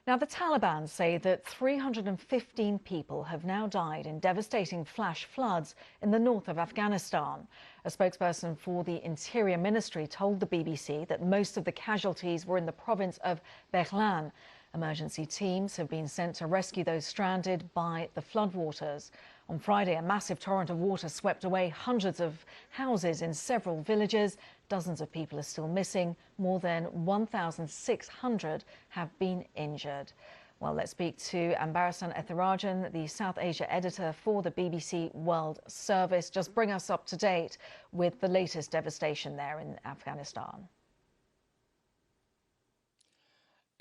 Now, the Taliban say that 315 people have now died in devastating flash floods in the north of Afghanistan. A spokesperson for the Interior Ministry told the BBC that most of the casualties were in the province of Baghlan. Emergency teams have been sent to rescue those stranded by the floodwaters. On Friday, a massive torrent of water swept away hundreds of houses in several villages. Dozens of people are still missing. More than 1,600 have been injured. Well, let's speak to Ambarasan Ethirajan, the South Asia editor for the BBC World Service. Just bring us up to date with the latest devastation there in Afghanistan.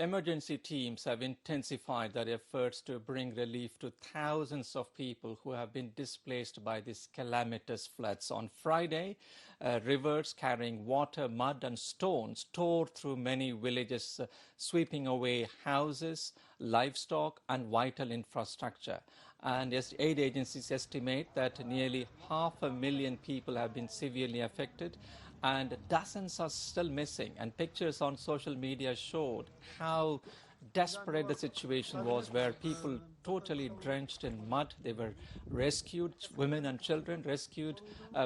Emergency teams have intensified their efforts to bring relief to thousands of people who have been displaced by these calamitous floods. On Friday, rivers carrying water, mud and stones tore through many villages, sweeping away houses, livestock and vital infrastructure. And aid agencies estimate that nearly 500,000 people have been severely affected, and dozens are still missing. And pictures on social media showed how desperate the situation was, where people totally drenched in mud. They were rescued, women and children rescued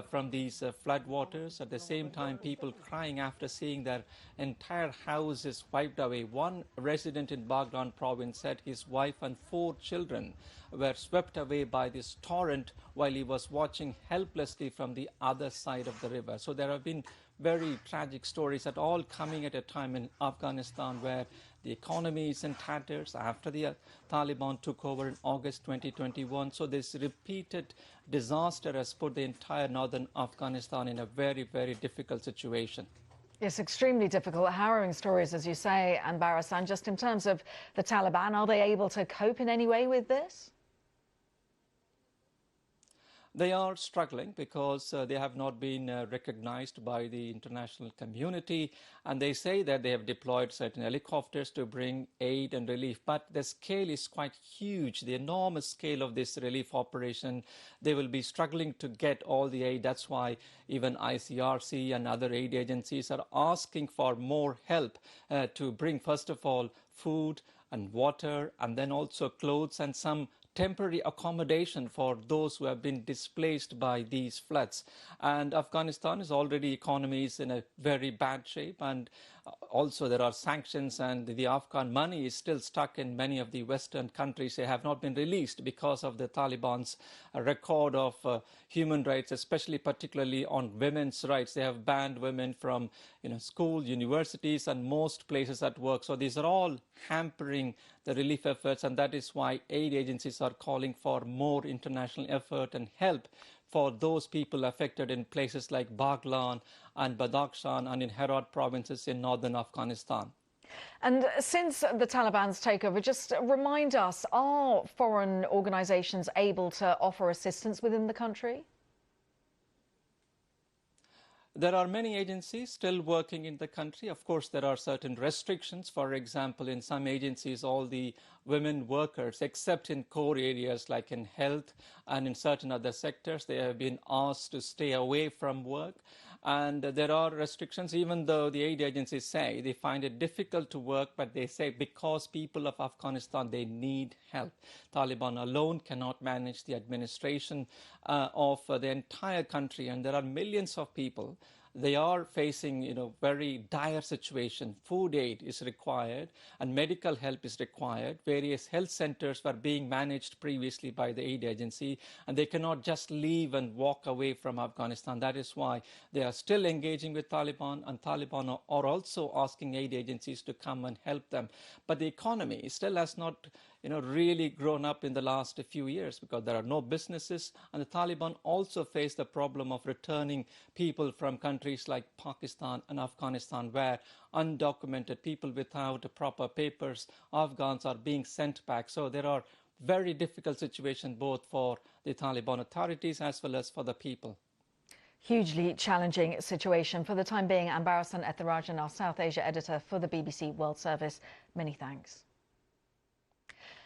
from these flood waters. At the same time, people crying after seeing their entire houses wiped away. One resident in Baghlan province said his wife and 4 children were swept away by this torrent while he was watching helplessly from the other side of the river. So there have been very tragic stories, at all coming at a time in Afghanistan where the economy is in tatters after the Taliban took over in August 2021. So this repeated disaster has put the entire northern Afghanistan in a very, very difficult situation. Yes, extremely difficult, harrowing stories, as you say, Ambarasan. Just in terms of the Taliban, are they able to cope in any way with this? They are struggling because they have not been recognized by the international community, and they say that they have deployed certain helicopters to bring aid and relief, but the scale is quite huge, the enormous scale of this relief operation. They will be struggling to get all the aid. That's why even ICRC and other aid agencies are asking for more help to bring, first of all, food and water, and then also clothes and some temporary accommodation for those who have been displaced by these floods. And Afghanistan is already, economy is in a very bad shape, and also there are sanctions, and the Afghan money is still stuck in many of the Western countries. They have not been released because of the Taliban's record of human rights, especially particularly on women's rights. They have banned women from school, universities and most places at work. So these are all hampering the relief efforts, and that is why aid agencies are calling for more international effort and help for those people affected in places like Baghlan and Badakhshan and in Herat provinces in northern Afghanistan. And since the Taliban's takeover, just remind us, are foreign organisations able to offer assistance within the country? There are many agencies still working in the country. Of course, there are certain restrictions. For example, in some agencies, all the women workers, except in core areas like in health and in certain other sectors, they have been asked to stay away from work. And there are restrictions, even though the aid agencies say they find it difficult to work, but they say because people of Afghanistan, they need help. Taliban alone cannot manage the administration of the entire country, and there are millions of people. They are facing, very dire situation. Food aid is required and medical help is required. Various health centers were being managed previously by the aid agency, and they cannot just leave and walk away from Afghanistan. That is why they are still engaging with Taliban, and Taliban are also asking aid agencies to come and help them. But the economy still has not really grown up in the last few years because there are no businesses, and the Taliban also face the problem of returning people from countries like Pakistan and Afghanistan, where undocumented people without proper papers, Afghans, are being sent back. So there are very difficult situations both for the Taliban authorities as well as for the people. Hugely challenging situation. For the time being, Ambarasan Ethirajan, our South Asia editor for the BBC World Service, many thanks.